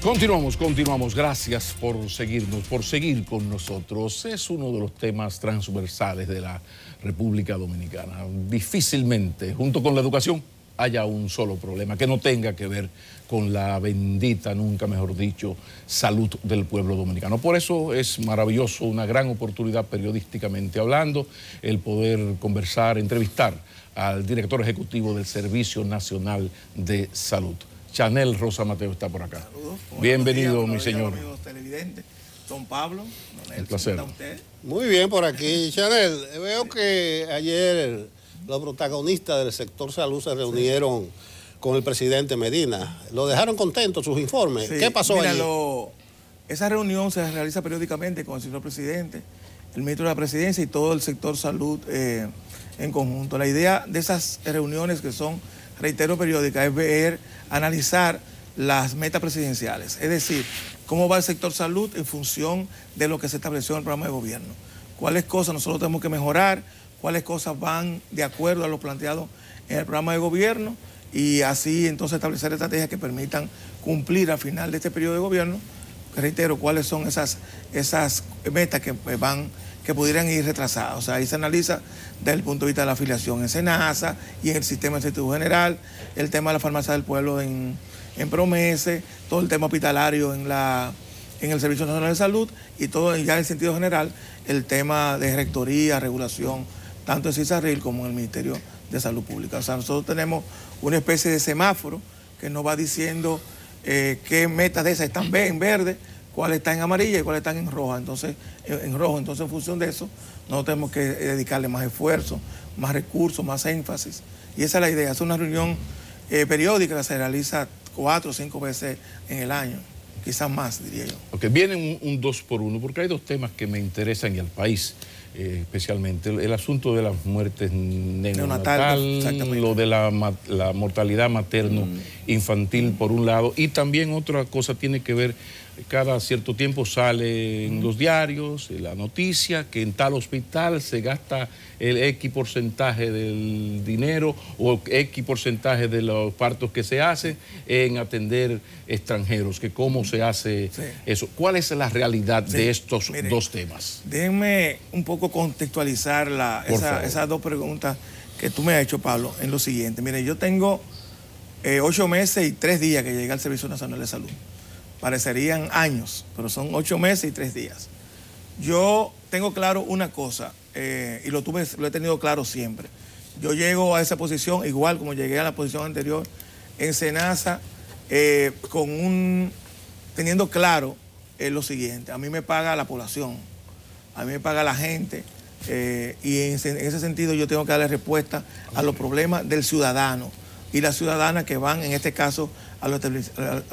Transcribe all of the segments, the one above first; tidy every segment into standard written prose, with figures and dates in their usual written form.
Continuamos. Gracias por seguirnos, por seguir con nosotros. Es uno de los temas transversales de la República Dominicana. Difícilmente, junto con la educación, haya un solo problema que no tenga que ver con la bendita, nunca mejor dicho, salud del pueblo dominicano. Por eso es maravilloso, una gran oportunidad periodísticamente hablando, el poder conversar, entrevistar al director ejecutivo del Servicio Nacional de Salud. Chanel Rosa Mateo está por acá. Saludos. Bienvenido, mi señor. Amigos televidentes. Don Pablo, don Un placer. ¿Está usted? Muy bien por aquí. Chanel, veo que ayer los protagonistas del sector salud se reunieron con el presidente Medina. ¿Lo dejaron contento sus informes? Sí. ¿Qué pasó allí? Esa reunión se realiza periódicamente con el señor presidente, el ministro de la presidencia y todo el sector salud en conjunto. La idea de esas reuniones, que son, reitero, periódicas, es ver, analizar las metas presidenciales, es decir, cómo va el sector salud en función de lo que se estableció en el programa de gobierno, cuáles cosas nosotros tenemos que mejorar, cuáles cosas van de acuerdo a lo planteado en el programa de gobierno, y así entonces establecer estrategias que permitan cumplir al final de este periodo de gobierno, reitero, cuáles son esas metas que pudieran ir retrasadas. O sea, ahí se analiza desde el punto de vista de la afiliación en SENASA y en el sistema de salud general, el tema de la farmacia del pueblo en Promese, todo el tema hospitalario en el Servicio Nacional de Salud, y todo ya en el sentido general el tema de rectoría, regulación, tanto en CISARRIL como en el Ministerio de Salud Pública. O sea, nosotros tenemos una especie de semáforo que nos va diciendo qué metas de esas están en verde, cuáles están en amarilla y cuáles están en roja. Entonces, en función de eso, nosotros tenemos que dedicarle más esfuerzo, más recursos, más énfasis. Y esa es la idea. Es una reunión periódica que se realiza 4 o 5 veces en el año, quizás más, diría yo. Ok, viene un 2 por 1, porque hay dos temas que me interesan y al país especialmente. El asunto de las muertes neonatal, lo de la mortalidad materno-infantil por un lado, y también otra cosa tiene que ver, cada cierto tiempo sale en los diarios la noticia que en tal hospital se gasta el X porcentaje del dinero o X porcentaje de los partos que se hacen en atender extranjeros, que cómo se hace eso. ¿Cuál es la realidad de estos dos temas? Déjenme un poco contextualizar esas dos preguntas que tú me has hecho, Pablo, en lo siguiente. Mire, yo tengo 8 meses y 3 días que llegué al Servicio Nacional de Salud. Parecerían años, pero son 8 meses y 3 días. Yo tengo claro una cosa, y lo he tenido claro siempre. Yo llego a esa posición igual como llegué a la posición anterior en SENASA, teniendo claro lo siguiente: a mí me paga la población, a mí me paga la gente, y en ese sentido yo tengo que darle respuesta a los problemas del ciudadano y la ciudadana que van, en este caso, a los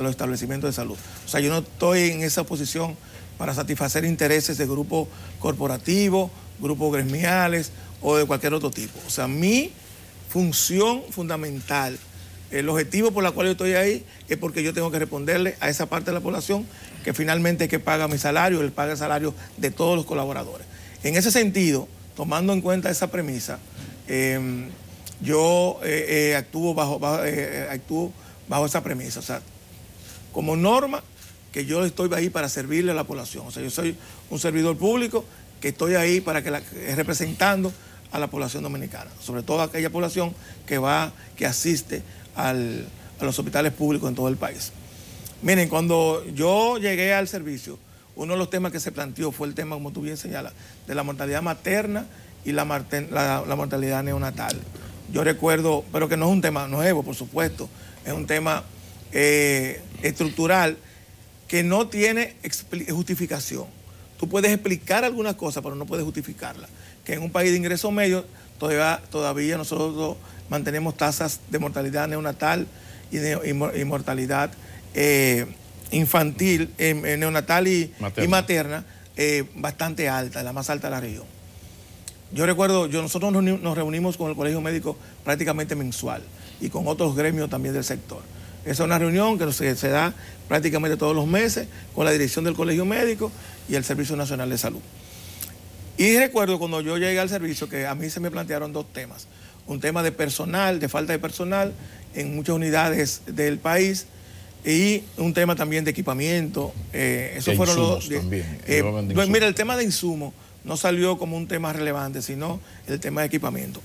establecimientos de salud. O sea, yo no estoy en esa posición para satisfacer intereses de grupos corporativos, grupos gremiales o de cualquier otro tipo. O sea, mi función fundamental, el objetivo por el cual yo estoy ahí, es porque yo tengo que responderle a esa parte de la población que finalmente es que paga mi salario, él paga el salario de todos los colaboradores. En ese sentido, tomando en cuenta esa premisa, yo actúo bajo esa premisa. O sea, como norma, que yo estoy ahí para servirle a la población. O sea, yo soy un servidor público que estoy ahí para representando a la población dominicana, sobre todo a aquella población que asiste a los hospitales públicos en todo el país. Miren, cuando yo llegué al servicio, uno de los temas que se planteó fue el tema, como tú bien señalas, de la mortalidad materna y la mortalidad neonatal. Yo recuerdo, pero que no es un tema nuevo, por supuesto, es un tema estructural que no tiene justificación. Tú puedes explicar algunas cosas, pero no puedes justificarlas. Que en un país de ingresos medios todavía nosotros mantenemos tasas de mortalidad neonatal y mortalidad infantil, neonatal y materna bastante alta, la más alta de la región. Yo recuerdo, nosotros nos reunimos con el Colegio Médico prácticamente mensual y con otros gremios también del sector. Esa es una reunión que se da prácticamente todos los meses con la dirección del Colegio Médico y el Servicio Nacional de Salud. Y recuerdo cuando yo llegué al servicio que a mí se me plantearon dos temas. Un tema de personal, de falta de personal en muchas unidades del país, y un tema también de equipamiento. Esos fueron los también. Mira, el tema de insumos no salió como un tema relevante, sino el tema de equipamiento.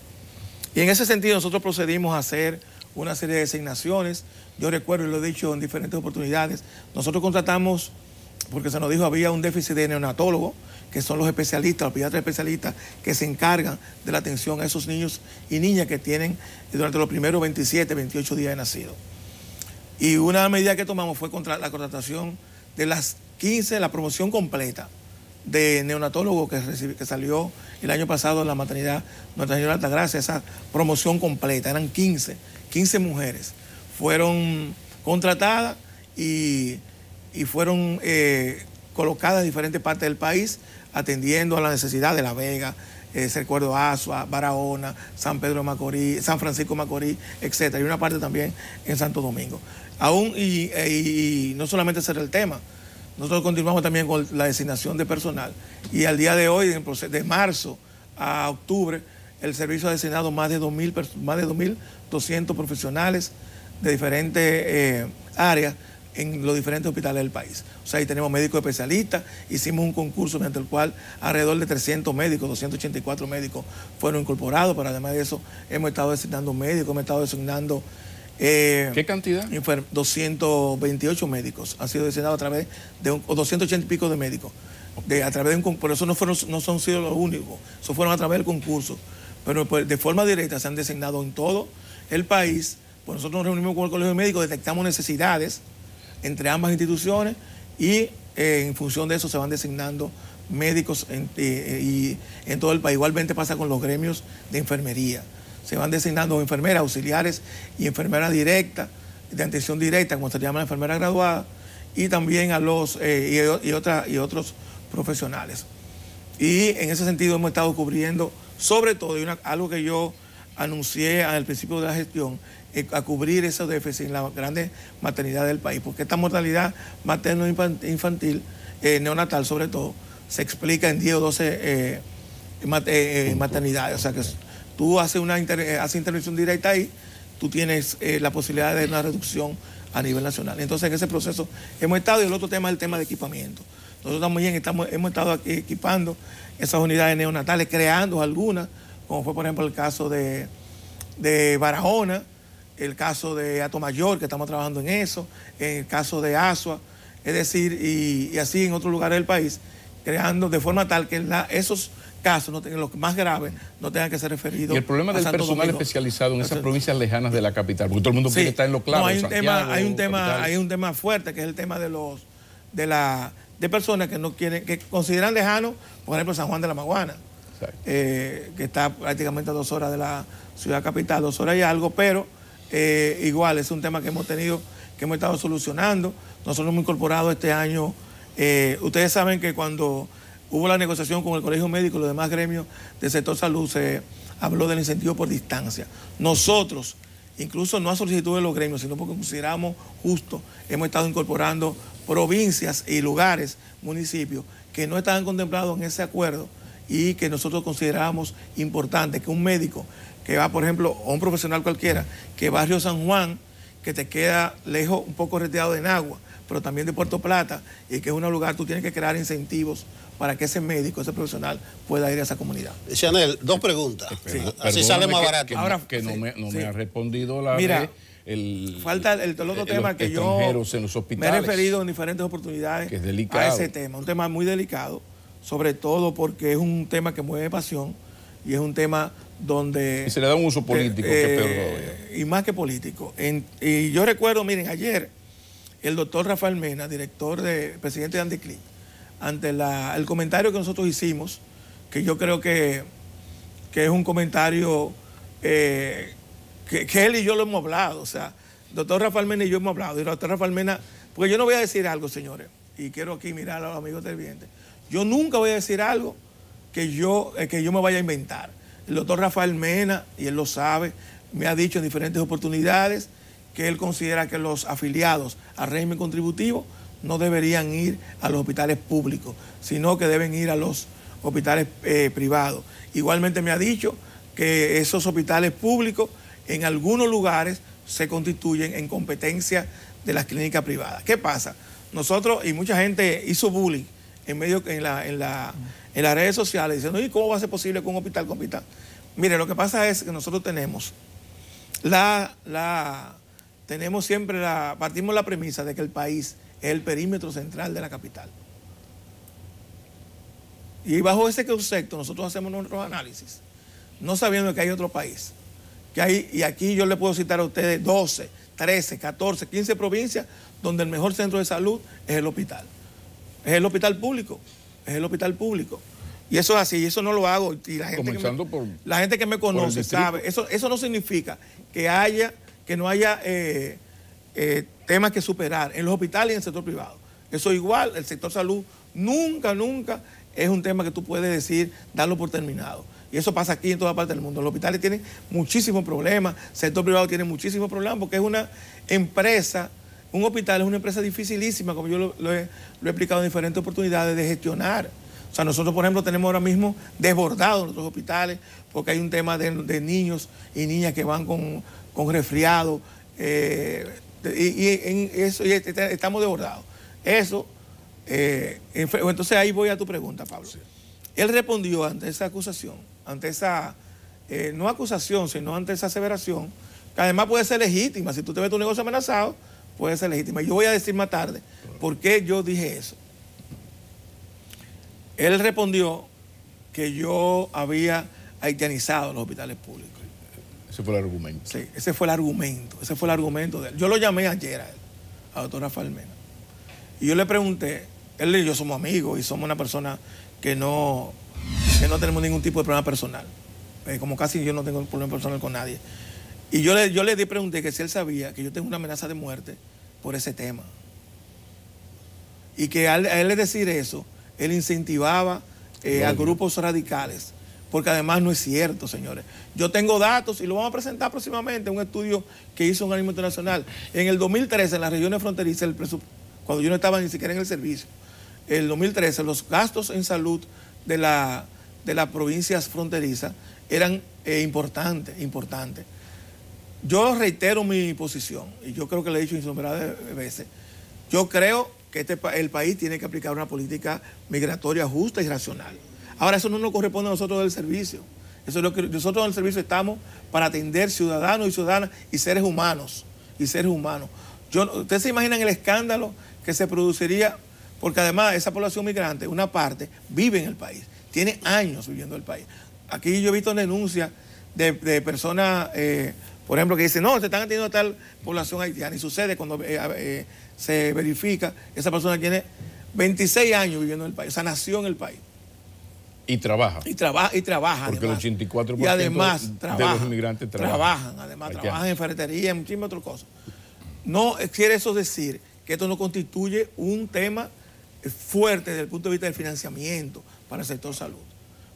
Y en ese sentido nosotros procedimos a hacer una serie de designaciones. Yo recuerdo, y lo he dicho en diferentes oportunidades, nosotros contratamos, porque se nos dijo había un déficit de neonatólogos, que son los especialistas, los pediatras especialistas que se encargan de la atención a esos niños y niñas que tienen durante los primeros 27, 28 días de nacido. Y una medida que tomamos fue contra la contratación de las 15, la promoción completa de neonatólogos que salió el año pasado en la maternidad Nuestra Señora de Altagracia. Esa promoción completa, eran 15 mujeres. Fueron contratadas y fueron colocadas en diferentes partes del país, atendiendo a la necesidad de La Vega, recuerdo Asua, Barahona, San Pedro de Macorís, San Francisco de Macorís, etc. Y una parte también en Santo Domingo. Y no solamente ese era el tema, nosotros continuamos también con la designación de personal. Y al día de hoy, de marzo a octubre, el servicio ha designado más de 2.200 profesionales de diferentes áreas en los diferentes hospitales del país. O sea, ahí tenemos médicos especialistas, hicimos un concurso mediante el cual alrededor de 300 médicos, 284 médicos fueron incorporados, pero además de eso hemos estado designando médicos, hemos estado designando... ¿Qué cantidad? 228 médicos han sido designados a través de 280 y pico de médicos. A través de por eso no son sido los únicos, eso fueron a través del concurso. Pero pues, de forma directa se han designado en todo el país. Pues nosotros nos reunimos con el Colegio de Médicos, detectamos necesidades entre ambas instituciones y en función de eso se van designando médicos en todo el país. Igualmente pasa con los gremios de enfermería. Se van designando enfermeras auxiliares y enfermeras directas, de atención directa, como se llama la enfermera graduada, y también a los y otros profesionales. Y en ese sentido hemos estado cubriendo, sobre todo, algo que yo anuncié al principio de la gestión, a cubrir esos déficits en las grandes maternidades del país, porque esta mortalidad materno-infantil, neonatal sobre todo, se explica en 10 o 12 maternidades. O sea que tú haces intervención directa ahí, tú tienes la posibilidad de una reducción a nivel nacional. Entonces en ese proceso hemos estado, y el otro tema es el tema de equipamiento. Nosotros también hemos estado aquí equipando esas unidades neonatales, creando algunas, como fue por ejemplo el caso de Barahona, el caso de Atomayor, que estamos trabajando en eso, en el caso de Asua, es decir, y así en otros lugares del país, creando de forma tal que esos casos, los más graves, no tengan que ser referidos. Y el problema del personal especializado en esas provincias lejanas de la capital, porque todo el mundo quiere estar en lo claro. No, hay un tema fuerte, que es el tema de personas que no quieren, que consideran lejano, por ejemplo, San Juan de la Maguana, que está prácticamente a 2 horas de la ciudad capital, 2 horas y algo, pero igual es un tema que hemos estado solucionando. Nosotros hemos incorporado este año, ustedes saben que cuando hubo la negociación con el Colegio Médico y los demás gremios del sector salud, se habló del incentivo por distancia. Nosotros, incluso no a solicitud de los gremios, sino porque consideramos justo, hemos estado incorporando provincias y lugares, municipios, que no estaban contemplados en ese acuerdo y que nosotros consideramos importante que un médico que va, por ejemplo, o un profesional cualquiera, que va a Río San Juan, que te queda lejos, un poco retirado de Nagua, pero también de Puerto Plata, y que es un lugar, tú tienes que crear incentivos para que ese médico, ese profesional, pueda ir a esa comunidad. Chanel, 2 preguntas. Sí. Así sale más barato. Ahora, que no me ha respondido la Mira, falta el otro tema que yo me he referido en diferentes oportunidades a ese tema. Un tema muy delicado, sobre todo porque es un tema que mueve pasión y es un tema donde... Y se le da un uso político, que es peor todavía. Y más que político. Y yo recuerdo, miren, ayer el doctor Rafael Mena, presidente de Andiclin, ante el comentario que nosotros hicimos, que yo creo que es un comentario que él y yo lo hemos hablado, o sea, el doctor Rafael Mena y yo hemos hablado, y el doctor Rafael Mena, porque yo no voy a decir algo, señores, y quiero aquí mirar a los amigos televidentes, yo nunca voy a decir algo que yo me vaya a inventar. El doctor Rafael Mena, y él lo sabe, me ha dicho en diferentes oportunidades que él considera que los afiliados al régimen contributivo no deberían ir a los hospitales públicos, sino que deben ir a los hospitales privados. Igualmente me ha dicho que esos hospitales públicos en algunos lugares se constituyen en competencia de las clínicas privadas. ¿Qué pasa? Nosotros, y mucha gente hizo bullying en las redes sociales, diciendo, ¿y cómo va a ser posible que un hospital compita? Mire, lo que pasa es que nosotros tenemos partimos la premisa de que el país es el perímetro central de la capital. Y bajo ese concepto nosotros hacemos nuestros análisis, no sabiendo que hay otro país. Y aquí yo le puedo citar a ustedes 12, 13, 14, 15 provincias donde el mejor centro de salud es el hospital. Es el hospital público. Es el hospital público. Y eso es así, y eso no lo hago. Y la gente que me conoce sabe. Eso no significa que no haya temas que superar en los hospitales y en el sector privado. Eso igual, el sector salud nunca es un tema que tú puedes decir, darlo por terminado. Y eso pasa aquí en toda parte del mundo. Los hospitales tienen muchísimos problemas, el sector privado tiene muchísimos problemas porque es una empresa, un hospital es una empresa dificilísima, como yo lo he explicado en diferentes oportunidades, de gestionar. O sea, nosotros, por ejemplo, tenemos ahora mismo desbordados nuestros hospitales porque hay un tema de niños y niñas que van con resfriado estamos desbordados. Entonces ahí voy a tu pregunta, Pablo. Sí. Él respondió ante esa acusación, ante esa, no acusación, sino ante esa aseveración, que además puede ser legítima. Si tú te ves tu negocio amenazado, puede ser legítima. Y yo voy a decir más tarde por qué yo dije eso. Él respondió que yo había haitianizado los hospitales públicos. Ese fue el argumento. Sí, ese fue el argumento de él. Yo lo llamé ayer a él, a doctor Rafael Mena. Y yo le pregunté, él y yo somos amigos y somos una persona que no tenemos ningún tipo de problema personal. Como casi yo no tengo problema personal con nadie. Y yo le pregunté que si él sabía que yo tengo una amenaza de muerte por ese tema. Y que a él decir eso, él incentivaba a grupos radicales. Porque además no es cierto, señores. Yo tengo datos y lo vamos a presentar próximamente, un estudio que hizo un organismo internacional. En el 2013, en las regiones fronterizas, cuando yo no estaba ni siquiera en el servicio, en el 2013 los gastos en salud de las provincias fronterizas eran importantes. Yo reitero mi posición, y yo creo que le he dicho innumerables veces, yo creo que el país tiene que aplicar una política migratoria justa y racional. Ahora, eso no nos corresponde a nosotros del servicio. Eso es lo que nosotros en el servicio estamos para atender ciudadanos y ciudadanas y seres humanos. Ustedes se imaginan el escándalo que se produciría, porque además esa población migrante, una parte, vive en el país, tiene años viviendo en el país. Aquí yo he visto denuncias de personas, por ejemplo, que dicen, no, se están atendiendo tal población haitiana. Y sucede cuando se verifica, esa persona tiene 26 años viviendo en el país, o sea, nació en el país. Y trabaja. Y trabaja. Porque además. El 84% y además, de los inmigrantes trabajan. Trabajan en ferretería, en muchísimas otras cosas. No quiere eso decir que esto no constituye un tema fuerte desde el punto de vista del financiamiento para el sector salud.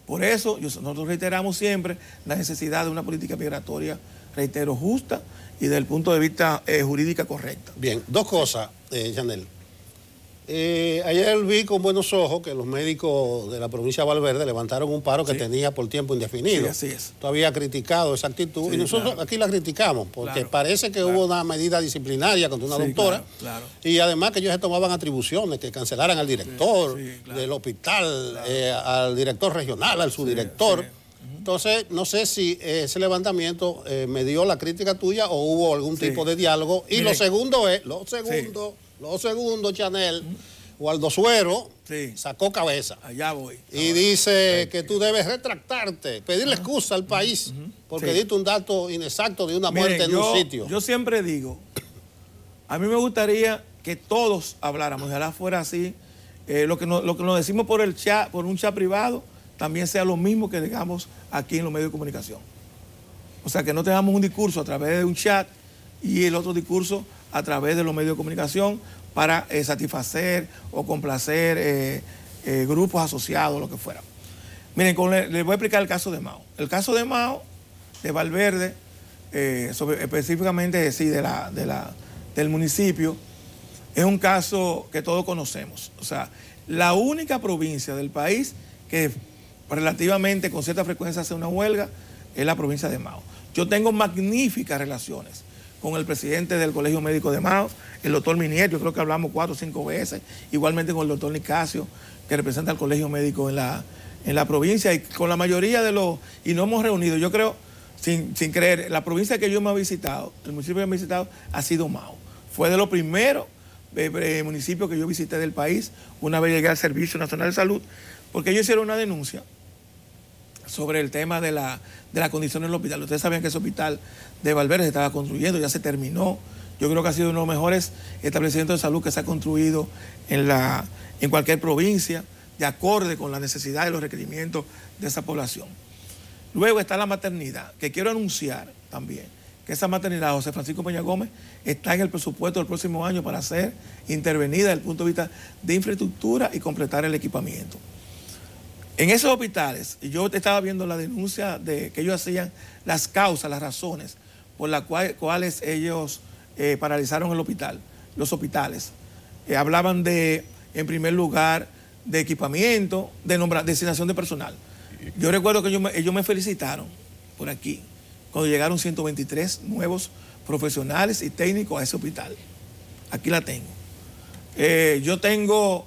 Por eso nosotros reiteramos siempre la necesidad de una política migratoria, reitero, justa y desde el punto de vista jurídica correcta. Bien, dos cosas, Chanel. Ayer vi con buenos ojos que los médicos de la provincia de Valverde levantaron un paro que tenía por tiempo indefinido. Sí, así es. Tú habías criticado esa actitud y nosotros aquí la criticamos porque parece que hubo una medida disciplinaria contra una doctora y además que ellos se tomaban atribuciones, que cancelaran al director del hospital, al director regional, al subdirector. Entonces, no sé si ese levantamiento me dio la crítica tuya o hubo algún tipo de diálogo. Y lo segundo, Chanel, Waldo Suero sacó cabeza. Allá voy. Y dice que tú debes retractarte, pedirle excusa al país, porque diste un dato inexacto de una muerte en un sitio. Yo siempre digo, a mí me gustaría que todos habláramos, ojalá fuera así, lo que nos decimos por un chat privado, también sea lo mismo que digamos aquí en los medios de comunicación. O sea, que no tengamos un discurso a través de un chat y el otro discurso a través de los medios de comunicación para satisfacer o complacer grupos asociados, lo que fuera. Miren, les voy a explicar el caso de Mao. El caso de Mao, de Valverde, específicamente del municipio, es un caso que todos conocemos. O sea, la única provincia del país que relativamente con cierta frecuencia hace una huelga es la provincia de Mao. Yo tengo magníficas relaciones con el presidente del Colegio Médico de Mao, el doctor Minier, yo creo que hablamos 4 o 5 veces, igualmente con el doctor Nicasio, que representa al Colegio Médico en la provincia, y con la mayoría de los, y nos hemos reunido, yo creo, sin creer, la provincia que yo me he visitado, el municipio que me he visitado, ha sido Mao. Fue de los primeros municipios que yo visité del país, una vez llegué al Servicio Nacional de Salud, porque ellos hicieron una denuncia sobre el tema de la condición del hospital. Ustedes sabían que ese hospital de Valverde se estaba construyendo, ya se terminó. Yo creo que ha sido uno de los mejores establecimientos de salud que se ha construido en cualquier provincia, de acorde con las necesidades y los requerimientos de esa población. Luego está la maternidad, que quiero anunciar también, que esa maternidad, José Francisco Peña Gómez, está en el presupuesto del próximo año para ser intervenida desde el punto de vista de infraestructura y completar el equipamiento. En esos hospitales, yo estaba viendo la denuncia de que ellos hacían, las causas, las razones por las cuales ellos paralizaron el hospital, los hospitales. Hablaban de, en primer lugar, de equipamiento, de designación de personal. Yo recuerdo que ellos me felicitaron por aquí, cuando llegaron 123 nuevos profesionales y técnicos a ese hospital. Aquí la tengo. Yo tengo...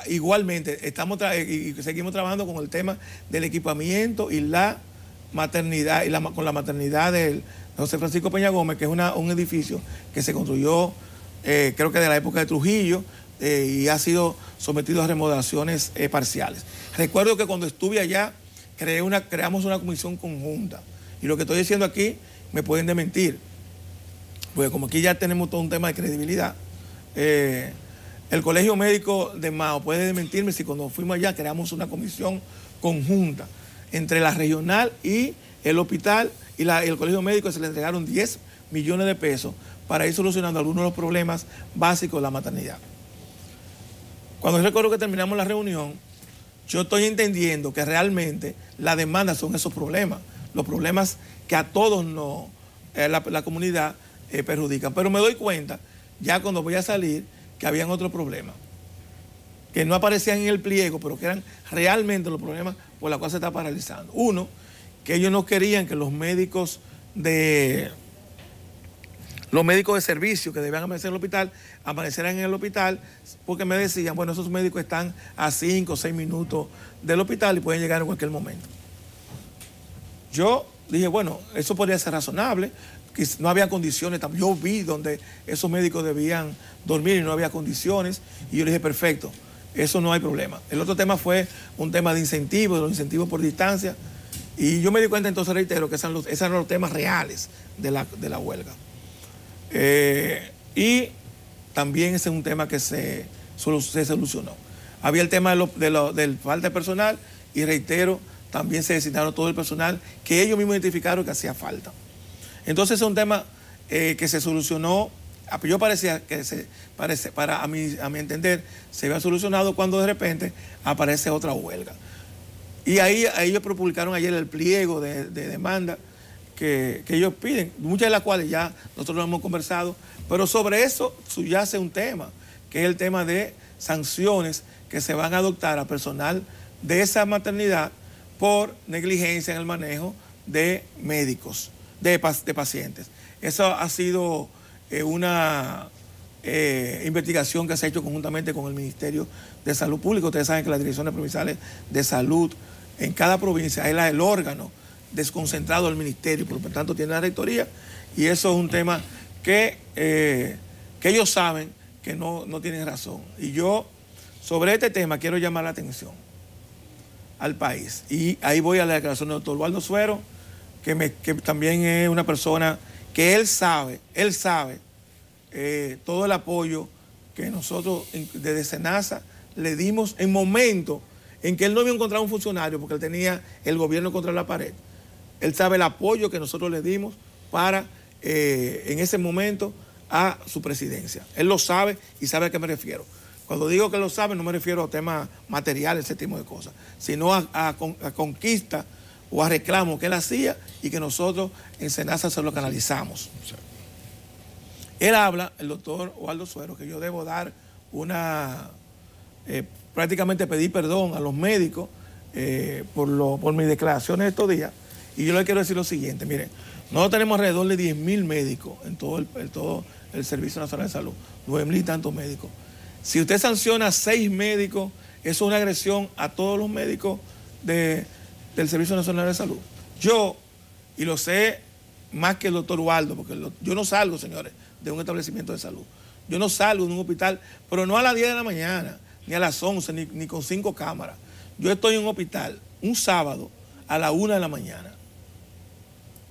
igualmente, y seguimos trabajando con el tema del equipamiento y la maternidad, con la maternidad de José Francisco Peña Gómez, que es un edificio que se construyó, creo que de la época de Trujillo, y ha sido sometido a remodelaciones parciales. Recuerdo que cuando estuve allá, creamos una comisión conjunta, y lo que estoy diciendo aquí me pueden desmentir, porque como aquí ya tenemos todo un tema de credibilidad, el Colegio Médico de Mao puede desmentirme si cuando fuimos allá creamos una comisión conjunta entre la regional y el hospital y el Colegio Médico, se le entregaron 10 millones de pesos para ir solucionando algunos de los problemas básicos de la maternidad. Cuando recuerdo que terminamos la reunión, yo estoy entendiendo que realmente la demanda son esos problemas, los problemas que a todos la comunidad perjudican. Pero me doy cuenta, ya cuando voy a salir, que habían otros problemas, que no aparecían en el pliego, pero que eran realmente los problemas por los cuales se está paralizando. Uno, que ellos no querían que los médicos de servicio que debían amanecer en el hospital, amanecieran en el hospital, porque me decían, bueno, esos médicos están a 5 o 6 minutos del hospital y pueden llegar en cualquier momento. Yo dije, bueno, eso podría ser razonable, que no había condiciones. Yo vi donde esos médicos debían dormir y no había condiciones, y yo le dije, perfecto, eso no hay problema. El otro tema fue un tema de incentivos, de los incentivos por distancia, y yo me di cuenta, entonces reitero, que esos eran los temas reales de la huelga. Y también ese es un tema que se solucionó. Había el tema del falta de personal, y reitero, también se designaron todo el personal que ellos mismos identificaron que hacía falta. Entonces es un tema que se solucionó. Yo parecía que a mi entender se había solucionado, cuando de repente aparece otra huelga. Y ahí ellos publicaron ayer el pliego de demanda que ellos piden, muchas de las cuales ya nosotros lo hemos conversado, pero sobre eso subyace un tema, que es el tema de sanciones que se van a adoptar a personal de esa maternidad por negligencia en el manejo de médicos, de pacientes. Eso ha sido una investigación que se ha hecho conjuntamente con el Ministerio de Salud Pública. Ustedes saben que las direcciones provinciales de salud en cada provincia es el órgano desconcentrado del ministerio, por lo tanto tiene la rectoría, y eso es un tema que ellos saben que no tienen razón. Y yo, sobre este tema, quiero llamar la atención al país. Y ahí voy a la declaración del doctor Waldo Suero, que también es una persona que él sabe todo el apoyo que nosotros desde SENASA le dimos en momentos en que él no había encontrado un funcionario porque él tenía el gobierno contra la pared. Él sabe el apoyo que nosotros le dimos para, en ese momento, a su presidencia. Él lo sabe y sabe a qué me refiero. Cuando digo que lo sabe, no me refiero a temas materiales, ese tipo de cosas, sino a conquista o a reclamos que él hacía y que nosotros en SENASA se lo canalizamos. Él habla, el doctor Waldo Suero, que yo debo dar prácticamente pedir perdón a los médicos por mis declaraciones estos días. Y yo le quiero decir lo siguiente, miren, Nosotros tenemos alrededor de 10.000 médicos en todo el Servicio Nacional de Salud, 9.000 y tantos médicos. Si usted sanciona a 6 médicos, eso es una agresión a todos los médicos del Servicio Nacional de Salud. Yo, y lo sé más que el doctor Waldo, porque yo no salgo, señores, de un establecimiento de salud. Yo no salgo de un hospital, pero no a las 10 de la mañana, ni a las 11, ni con 5 cámaras. Yo estoy en un hospital un sábado a la 1 de la mañana,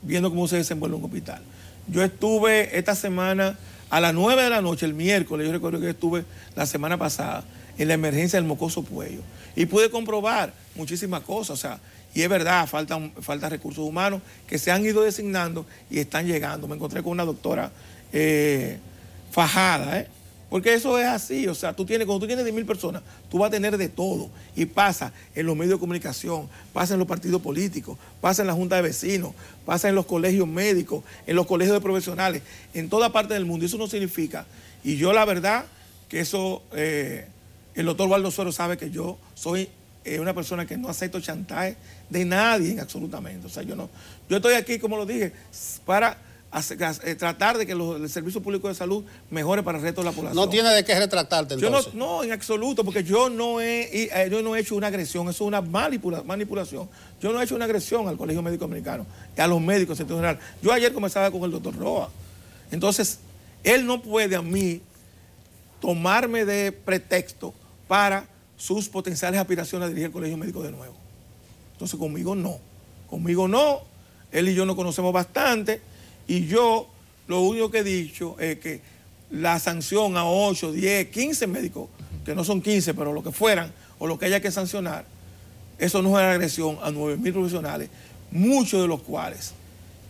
viendo cómo se desenvuelve un hospital. Yo estuve esta semana a las 9 de la noche, el miércoles, yo recuerdo que estuve la semana pasada en la emergencia del Mocoso Puello y pude comprobar muchísimas cosas, o sea, y es verdad, falta recursos humanos que se han ido designando y están llegando. Me encontré con una doctora fajada, porque eso es así, o sea, cuando tú tienes 10.000 personas, tú vas a tener de todo, y pasa en los medios de comunicación, pasa en los partidos políticos, pasa en la junta de vecinos, pasa en los colegios médicos, en los colegios de profesionales, en toda parte del mundo. Eso no significa, y yo la verdad, que eso, el doctor Waldo Suero sabe que yo soy una persona que no acepto chantaje de nadie absolutamente. O sea, yo estoy aquí, como lo dije, para tratar de que el Servicio Público de Salud mejore para el resto de la población. No tiene de qué retratarte entonces. No, en absoluto, porque yo no he hecho una agresión, eso es una manipulación. Yo no he hecho una agresión al Colegio Médico Americano, a los médicos en general. Yo ayer conversaba con el doctor Roa. Entonces, él no puede a mí tomarme de pretexto para sus potenciales aspiraciones a dirigir el Colegio Médico de nuevo. Entonces, conmigo no. Él y yo nos conocemos bastante. Y yo lo único que he dicho es que la sanción a 8, 10, 15 médicos, que no son 15, pero lo que fueran, o lo que haya que sancionar, eso no es una agresión a 9.000 profesionales, muchos de los cuales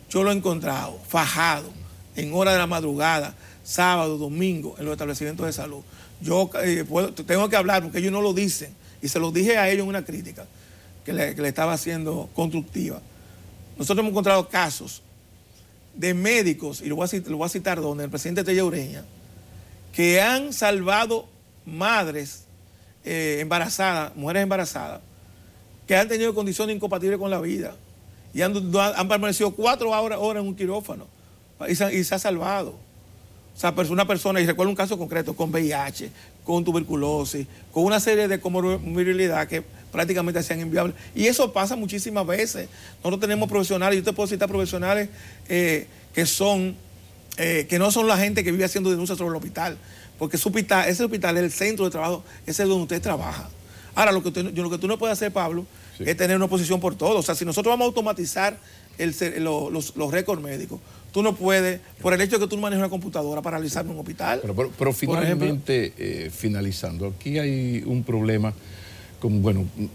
yo lo he encontrado fajado en horas de la madrugada, sábado, domingo, en los establecimientos de salud. Yo tengo que hablar porque ellos no lo dicen, y se lo dije a ellos en una crítica que le estaba haciendo constructiva. Nosotros hemos encontrado casos de médicos, y lo voy a citar donde el presidente Tella Ureña, que han salvado madres embarazadas, mujeres embarazadas, que han tenido condiciones incompatibles con la vida y han permanecido 4 horas en un quirófano y se ha salvado. O sea, una persona, y recuerdo un caso concreto, con VIH, con tuberculosis, con una serie de comorbilidades que prácticamente hacían inviables. Y eso pasa muchísimas veces. Nosotros tenemos profesionales, yo te puedo citar profesionales que no son la gente que vive haciendo denuncias sobre el hospital, porque ese hospital es el centro de trabajo, ese es donde usted trabaja. Ahora, lo que tú no puedes hacer, Pablo, sí, es tener una oposición por todo. O sea, si nosotros vamos a automatizar los récords médicos, tú no puedes, por el hecho de que tú manejes una computadora, paralizar un hospital. Pero finalmente, finalizando, aquí hay un problema.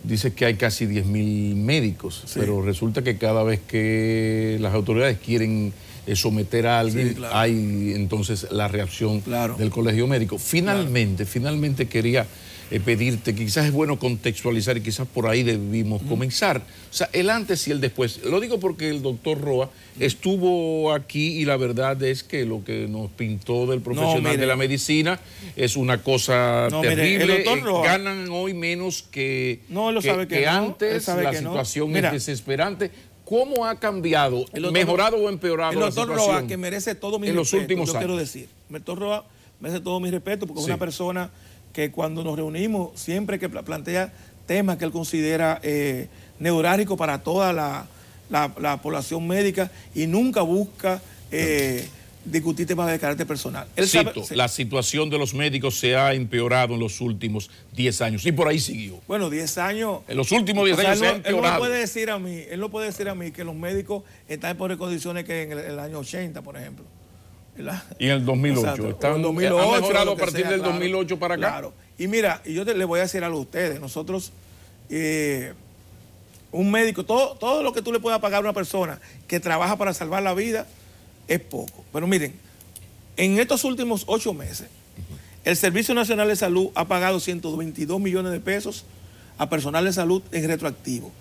Dice que hay casi 10.000 médicos, sí, pero resulta que cada vez que las autoridades quieren someter a alguien, sí, claro, hay entonces la reacción, claro, del colegio médico. Finalmente quería pedirte, que quizás es bueno contextualizar y quizás por ahí debimos comenzar. O sea, el antes y el después. Lo digo porque el doctor Roa estuvo aquí y la verdad es que lo que nos pintó del profesional de la medicina es una cosa terrible. El doctor Roa, ganan hoy menos que antes, la situación es desesperante. ¿Cómo ha cambiado, mejorado o empeorado la situación? El doctor Roa, que merece todo mi respeto, últimos años. Quiero decir, el doctor Roa merece todo mi respeto porque es una persona que cuando nos reunimos, siempre que plantea temas que él considera neurálgicos para toda la población médica y nunca busca discutir temas de carácter personal. La situación de los médicos se ha empeorado en los últimos 10 años y por ahí siguió. Bueno, 10 años. En los últimos 10 años se ha empeorado. Él no puede decir a mí que los médicos están en peores condiciones que en el año 80, por ejemplo. Y en el 2008. Han mejorado a partir del 2008 para acá. Claro. Y mira, yo le voy a decir algo a ustedes. Nosotros, un médico, todo lo que tú le puedas pagar a una persona que trabaja para salvar la vida es poco. Pero miren, en estos últimos 8 meses, el Servicio Nacional de Salud ha pagado 122 millones de pesos a personal de salud en retroactivo.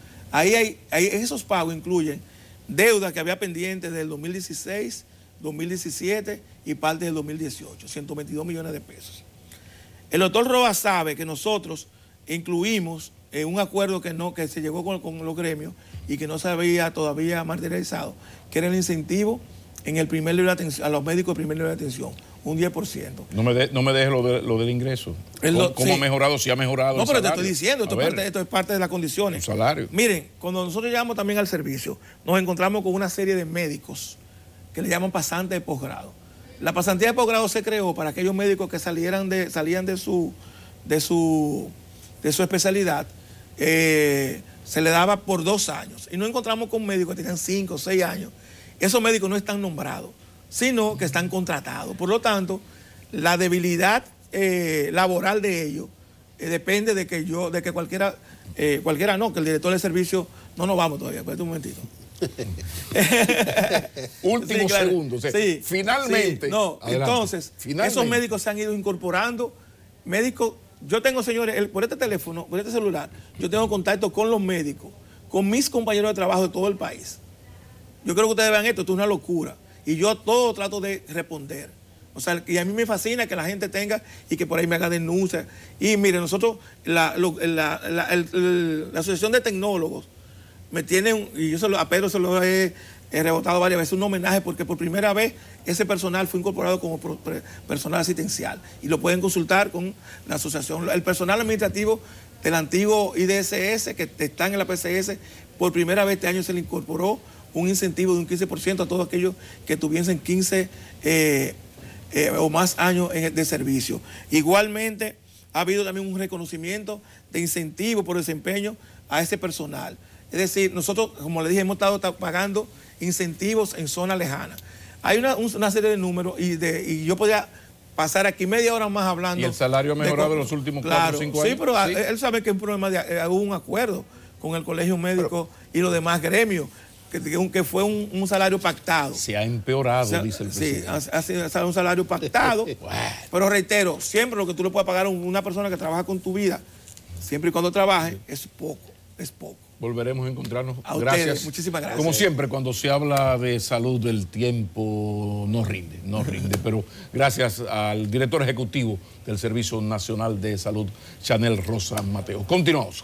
Esos pagos incluyen deudas que había pendientes del 2016, 2017 y parte del 2018, 122 millones de pesos. El doctor Roa sabe que nosotros incluimos un acuerdo que se llegó con los gremios y que no se había todavía materializado, que era el incentivo en el primer nivel de atención, a los médicos de primer nivel de atención, un 10%. No me dejes lo del ingreso. ¿Cómo ha mejorado? Si ha mejorado. No, pero te estoy diciendo, esto es parte de las condiciones. Un salario. Miren, cuando nosotros llegamos también al servicio, nos encontramos con una serie de médicos que le llaman pasantes de posgrado. La pasantía de posgrado se creó para aquellos médicos que salían de su especialidad, se le daba por 2 años. Y nos encontramos con médicos que tenían 5 o 6 años. Esos médicos no están nombrados, sino que están contratados. Por lo tanto, la debilidad laboral de ellos depende de que cualquiera no, que el director del servicio, no nos vamos todavía, espérate un momentito. Último segundo. O sea, sí, finalmente. Sí, no, entonces, esos médicos se han ido incorporando. Médicos, yo tengo, señores, por este teléfono, por este celular, yo tengo contacto con los médicos, con mis compañeros de trabajo de todo el país. Yo creo que ustedes vean esto es una locura. Y yo todo trato de responder. O sea, y a mí me fascina que la gente tenga y que por ahí me haga denuncias. Y mire, nosotros, la Asociación de Tecnólogos, me tiene, y yo a Pedro se lo he rebotado varias veces, un homenaje porque por primera vez ese personal fue incorporado como personal asistencial. Y lo pueden consultar con la asociación. El personal administrativo del antiguo IDSS, que están en la PCS, por primera vez este año se le incorporó un incentivo de un 15% a todos aquellos que tuviesen 15 o más años de servicio. Igualmente, ha habido también un reconocimiento de incentivo por desempeño a ese personal. Es decir, nosotros, como le dije, hemos estado pagando incentivos en zonas lejanas. Hay una serie de números y yo podría pasar aquí media hora más hablando. ¿Y el salario ha mejorado en los últimos 4 o 5 años? Sí, pero ¿sí? Él sabe que es un problema hubo un acuerdo con el Colegio Médico y los demás gremios, que fue un salario pactado. Se ha empeorado, dice el presidente. Sí, ha sido un salario pactado. Pero reitero, siempre lo que tú le puedes pagar a una persona que trabaja con tu vida, siempre y cuando trabaje, es poco. Volveremos a encontrarnos. Gracias. Ustedes, muchísimas gracias. Como siempre, cuando se habla de salud, el tiempo no rinde. Pero gracias al director ejecutivo del Servicio Nacional de Salud, Chanel Rosa Mateo. Continuamos.